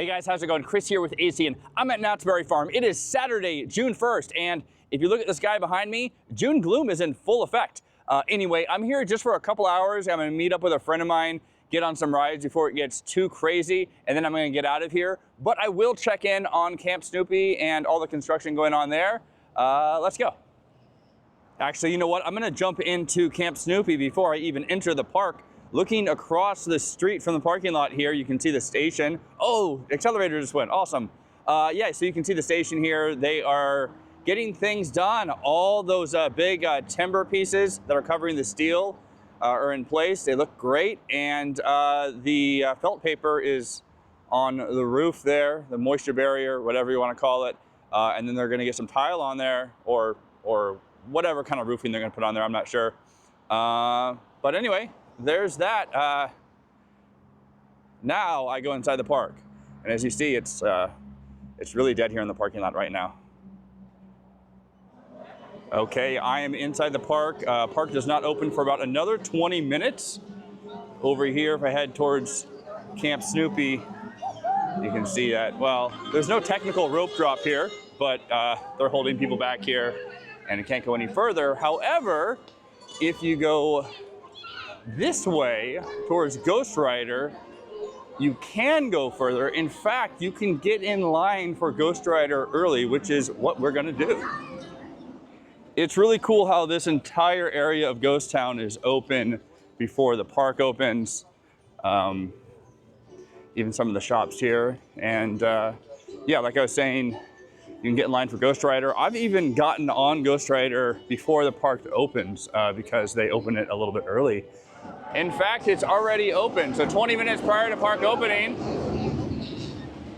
Hey guys, how's it going? Chris here with AC, and I'm at Knott's Berry Farm. It is Saturday, June 1st, and if you look at the sky behind me, June gloom is in full effect. Anyway, I'm here just for a couple hours. I'm gonna meet up with a friend of mine, get on some rides before it gets too crazy, and then I'm gonna get out of here. But I will check in on Camp Snoopy and all the construction going on there. Let's go. Actually, you know what? I'm gonna jump into Camp Snoopy before I even enter the park. Looking across the street from the parking lot here, you can see the station. Oh, accelerator just went, awesome. Yeah, so you can see the station here. They are getting things done. All those big timber pieces that are covering the steel are in place. They look great. And the felt paper is on the roof there, the moisture barrier, whatever you want to call it. And then they're gonna get some tile on there or whatever kind of roofing they're gonna put on there, I'm not sure. But anyway, there's that. Now I go inside the park, and as you see, it's really dead here in the parking lot right now. Okay, I am inside the park. Park does not open for about another 20 minutes. Over here, if I head towards Camp Snoopy, you can see that. Well, there's no technical rope drop here, but they're holding people back here, and it can't go any further. However, if you go this way towards Ghostrider, you can go further. In fact, you can get in line for Ghostrider early, which is what we're gonna do. It's really cool how this entire area of Ghost Town is open before the park opens. Even some of the shops here. And yeah, like I was saying, you can get in line for Ghostrider. I've even gotten on Ghostrider before the park opens because they open it a little bit early. In fact, it's already open. So 20 minutes prior to park opening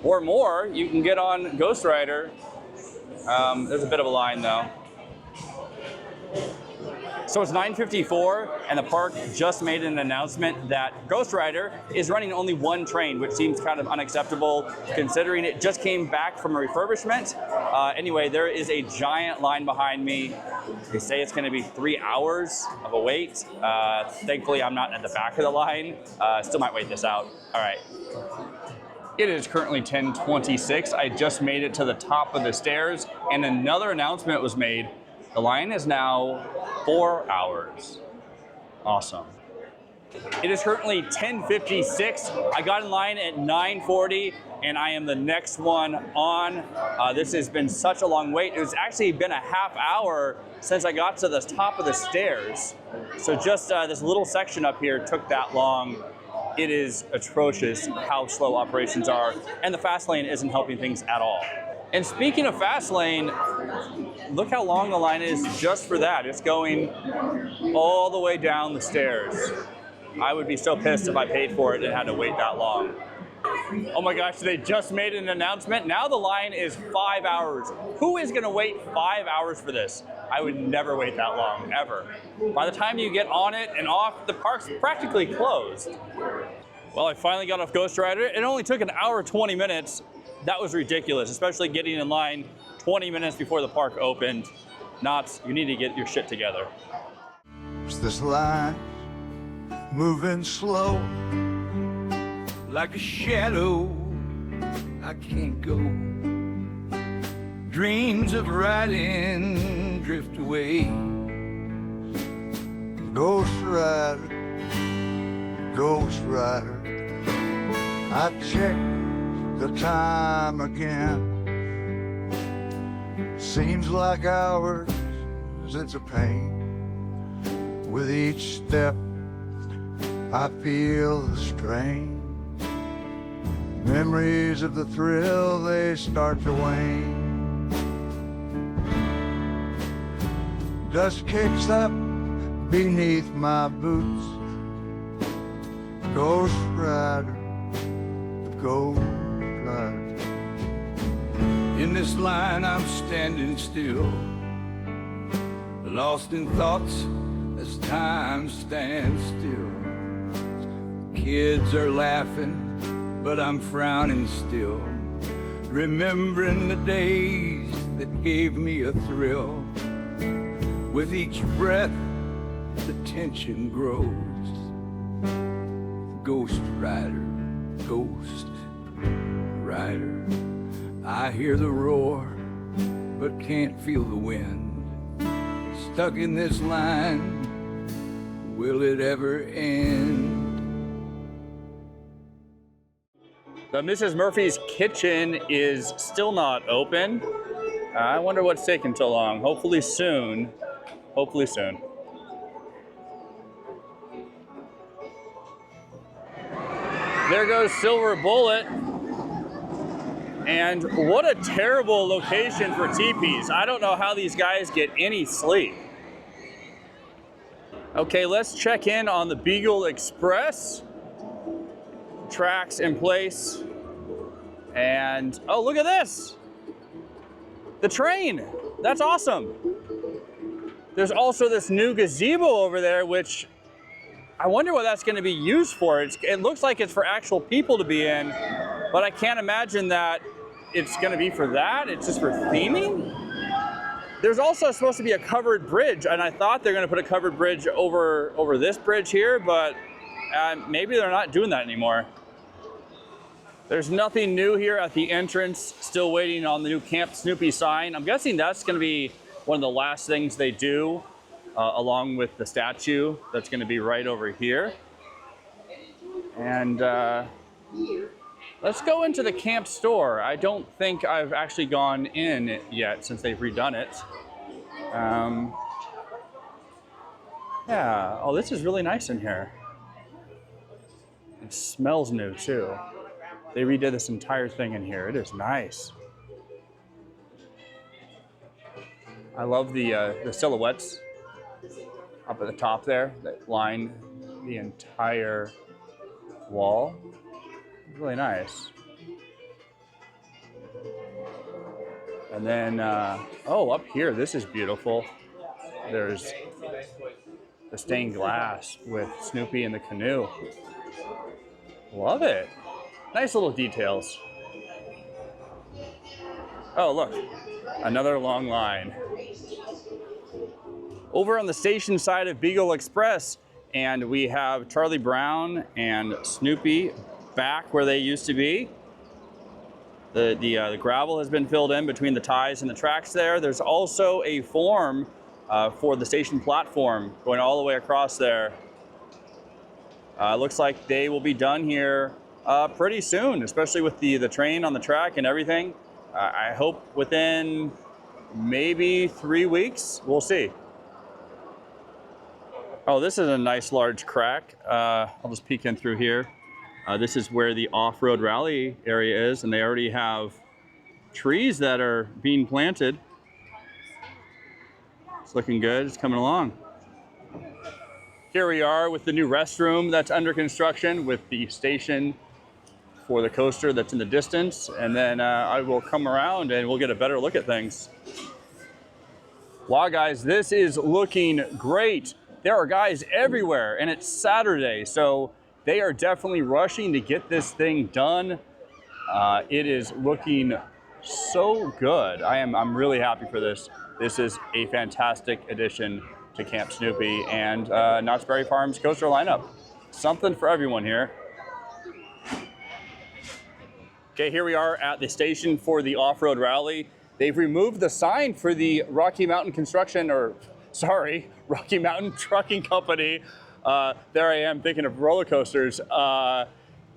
or more, you can get on Ghostrider. There's a bit of a line though. So it's 9:54 and the park just made an announcement that Ghostrider is running only one train, which seems kind of unacceptable considering it just came back from a refurbishment. Anyway, there is a giant line behind me. They say it's gonna be 3 hours of a wait. Thankfully, I'm not at the back of the line. Still might wait this out. All right. It is currently 10:26. I just made it to the top of the stairs and another announcement was made. The line is now 4 hours. Awesome. It is currently 10:56. I got in line at 9:40 and I am the next one on. This has been such a long wait. It was actually been a half hour since I got to the top of the stairs. So just this little section up here took that long. It is atrocious how slow operations are, and the fast lane isn't helping things at all. And speaking of fast lane, look how long the line is just for that. It's going all the way down the stairs. I would be so pissed if I paid for it and had to wait that long. Oh my gosh, they just made an announcement. Now the line is 5 hours. Who is gonna wait 5 hours for this? I would never wait that long, ever. By the time you get on it and off, the park's practically closed. Well, I finally got off Ghostrider. It only took an hour, 20 minutes. That was ridiculous, especially getting in line 20 minutes before the park opened. Knott, you need to get your shit together. It's this line moving slow, like a shadow I can't go. Dreams of riding drift away. Ghostrider, Ghostrider, I check the time again. Seems like hours, it's a pain. With each step, I feel the strain. Memories of the thrill, they start to wane. Dust kicks up beneath my boots. Ghostrider, Ghostrider. In this line I'm standing still, lost in thoughts as time stands still. Kids are laughing, but I'm frowning still, remembering the days that gave me a thrill. With each breath, the tension grows. Ghostrider, Ghostrider. Ghostrider. I hear the roar, but can't feel the wind. Stuck in this line, will it ever end? The Mrs. Murphy's kitchen is still not open. I wonder what's taking so long. Hopefully soon. Hopefully soon. There goes Silver Bullet. And what a terrible location for teepees. I don't know how these guys get any sleep. Okay, let's check in on the Beagle Express. Tracks in place. And, oh, look at this. The train. That's awesome. There's also this new gazebo over there, which I wonder what that's going to be used for. It looks like it's for actual people to be in, but I can't imagine that it's going to be for that. It's just for theming. There's also supposed to be a covered bridge, and I thought they're going to put a covered bridge over this bridge here, but maybe they're not doing that anymore. There's nothing new here at the entrance. Still waiting on the new Camp Snoopy sign. I'm guessing that's going to be one of the last things they do, along with the statue that's going to be right over here. And let's go into the camp store. I don't think I've actually gone in yet since they've redone it. Yeah, oh, this is really nice in here. It smells new too. They redid this entire thing in here. It is nice. I love the silhouettes up at the top there that line the entire wall. Really nice. And then, oh, up here, this is beautiful. There's the stained glass with Snoopy in the canoe. Love it. Nice little details. Oh, look, another long line. Over on the station side of Beagle Express, and we have Charlie Brown and Snoopy back where they used to be. The gravel has been filled in between the ties and the tracks there. There's also a form for the station platform going all the way across there. Looks like they will be done here pretty soon, especially with the train on the track and everything. I hope within maybe 3 weeks. We'll see. Oh, this is a nice large crack. I'll just peek in through here. This is where the off-road rally area is, and they already have trees that are being planted. It's looking good. It's coming along. Here we are with the new restroom that's under construction with the station for the coaster that's in the distance. And then I will come around and we'll get a better look at things. Wow, guys, this is looking great. There are guys everywhere, and it's Saturday, so they are definitely rushing to get this thing done. It is looking so good. I'm really happy for this. This is a fantastic addition to Camp Snoopy and Knott's Berry Farm's coaster lineup. Something for everyone here. Okay, here we are at the station for the off-road rally. They've removed the sign for the Rocky Mountain Trucking Company. There I am thinking of roller coasters.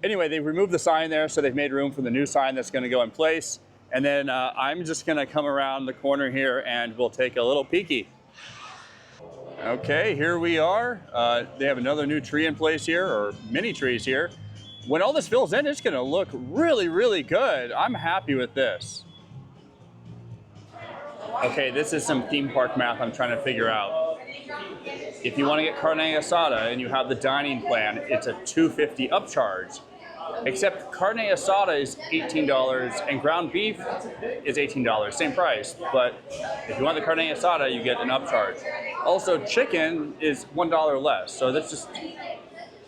Anyway, they've removed the sign there, so they've made room for the new sign that's gonna go in place. And then I'm just gonna come around the corner here and we'll take a little peeky. Okay, here we are. They have another new tree in place here, or mini trees here. When all this fills in, it's gonna look really, really good. I'm happy with this. Okay, this is some theme park math I'm trying to figure out. If you want to get carne asada and you have the dining plan, it's a $2.50 upcharge. Except carne asada is $18 and ground beef is $18, same price. But if you want the carne asada, you get an upcharge. Also, chicken is $1 less. So that's just,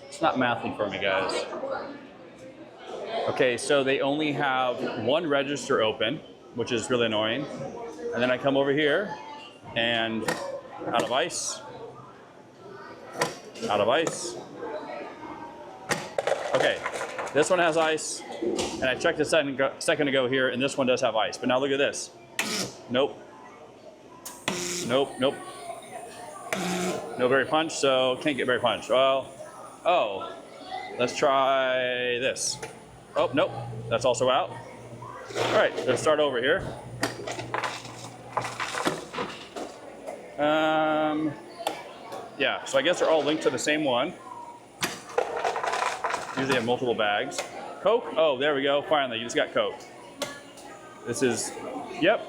it's not mathing for me, guys. Okay, so they only have one register open, which is really annoying. And then I come over here and out of ice. Out of ice. Okay, This one has ice, and I checked a second ago here, and this one does have ice. But now look at this. Nope. Nope, nope. No berry punch, so can't get berry punch. Well, oh, let's try this. Oh, nope, that's also out. All right, let's start over here. Yeah, so I guess they're all linked to the same one. Usually have multiple bags. Coke, oh, there we go, finally, you just got Coke. This is, yep.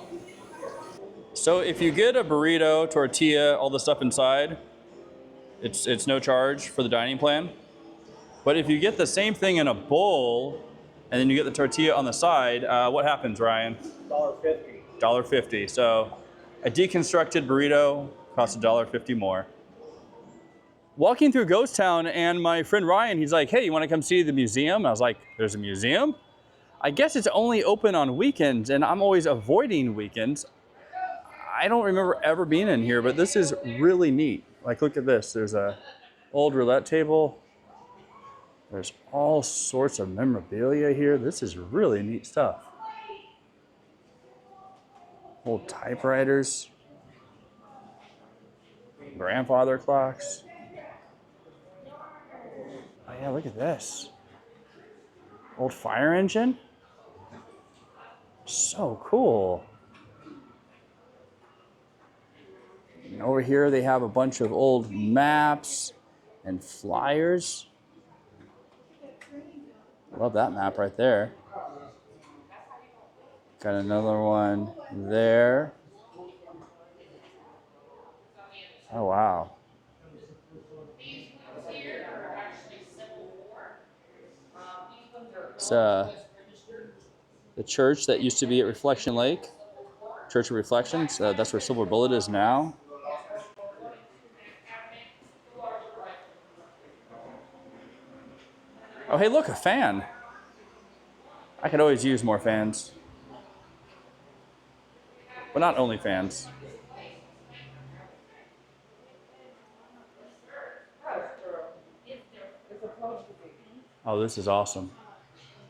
So if you get a burrito, tortilla, all the stuff inside, it's no charge for the dining plan. But if you get the same thing in a bowl, and then you get the tortilla on the side, what happens, Ryan? $1.50. $1.50. So a deconstructed burrito costs $1.50 more. Walking through Ghost Town, and my friend Ryan, he's like, hey, you want to come see the museum? I was like, there's a museum? I guess it's only open on weekends, and I'm always avoiding weekends. I don't remember ever being in here, but this is really neat. Like, look at this. There's a old roulette table. There's all sorts of memorabilia here. This is really neat stuff. Old typewriters. Grandfather clocks. Oh yeah, look at this. Old fire engine. So cool. And over here they have a bunch of old maps and flyers. Love that map right there. Got another one there. Oh wow. It's the church that used to be at Reflection Lake, Church of Reflections. That's where Silver Bullet is now. Oh, hey, look, a fan. I could always use more fans. But not only fans. Oh, this is awesome.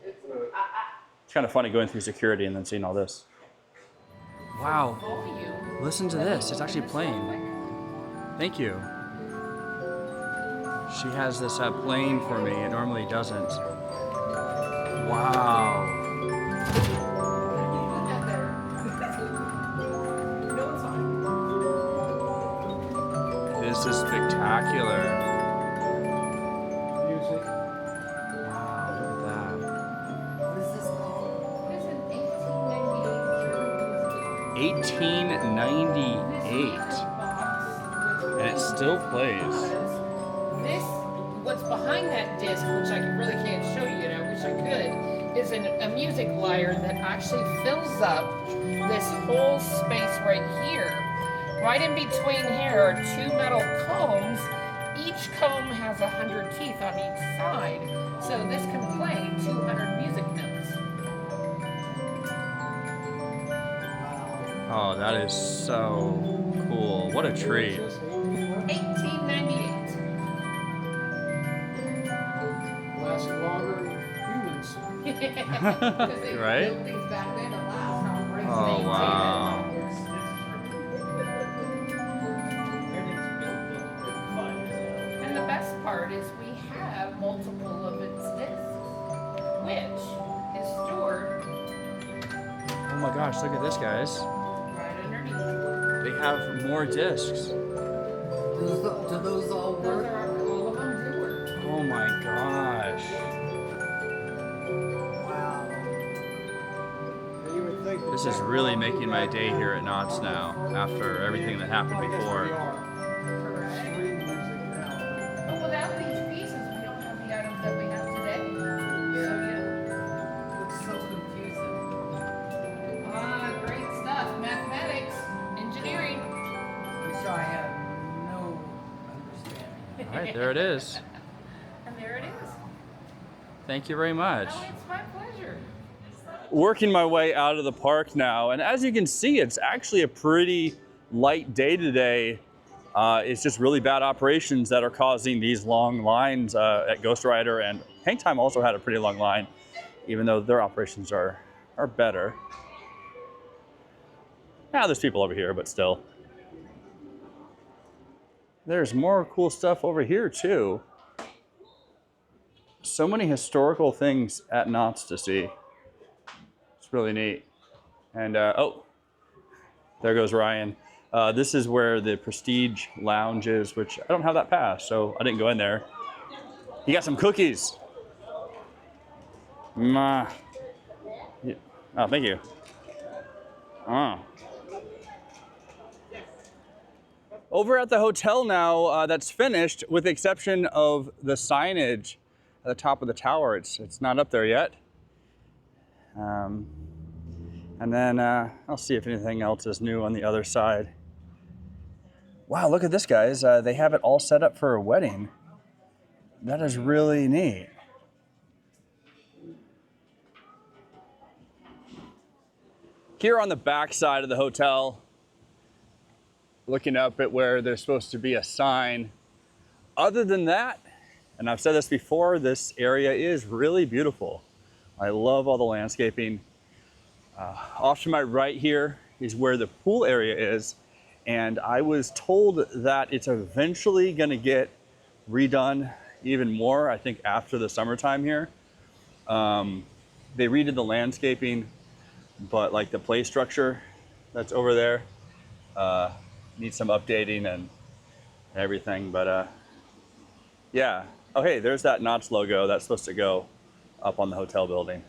It's kind of funny going through security and then seeing all this. Wow. Listen to this. It's actually playing. Thank you. She has this playing for me. It normally doesn't. Wow. This is spectacular. Music. Wow, look at that. This is called, it's an 1898. And it still plays. This, what's behind that disc, which I really can't show you, and I wish I could, is a music lyre that actually fills up this whole space right here. Right in between here are two metal combs. Each comb has 100 teeth on each side, so this can play 200 music notes. Oh, that is so cool. What a treat. 1898. Last longer than humans. Because they Right? built things back then to last. How great Oh, they wow. And the best part is we have multiple of its discs, which is stored Oh my gosh, look at this, guys. right underneath. They have more discs. Do those all work? All of them do work. Oh my gosh. Wow. You would think that This is really making my day here at Knott's now, after everything that happened before. Street music now. But without these pieces, we don't have the items that we have today. So yeah, it's so confusing. Great stuff. Mathematics, engineering. Which I have no understanding. All right, there it is. And there it is. Thank you very much. Oh, it's my pleasure. Working my way out of the park now, and as you can see, it's actually a pretty light day today. It's just really bad operations that are causing these long lines at Ghostrider, and Hang Time also had a pretty long line, even though their operations are better. Now there's people over here, but still. There's more cool stuff over here too. So many historical things at Knott's to see. It's really neat. And oh, there goes Ryan. This is where the Prestige Lounge is, which I don't have that pass, so I didn't go in there. You got some cookies. Yeah. Oh, thank you. Oh. Over at the hotel now, that's finished, with the exception of the signage at the top of the tower. It's not up there yet. And then I'll see if anything else is new on the other side. Wow, look at this, guys. They have it all set up for a wedding. That is really neat. Here on the back side of the hotel, looking up at where there's supposed to be a sign. Other than that, and I've said this before, this area is really beautiful. I love all the landscaping. Off to my right here is where the pool area is, and I was told that it's eventually gonna get redone even more, I think after the summertime here. They redid the landscaping, but like the play structure that's over there needs some updating and everything, but yeah. Oh, hey, there's that Knott's logo that's supposed to go up on the hotel building.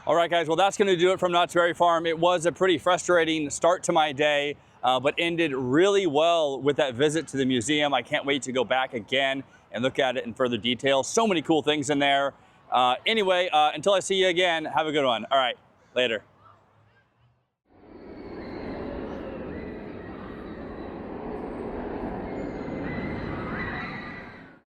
All right, guys, well, that's gonna do it from Knott's Berry Farm. It was a pretty frustrating start to my day, but ended really well with that visit to the museum. I can't wait to go back again and look at it in further detail. So many cool things in there. Anyway, until I see you again, have a good one. All right, later.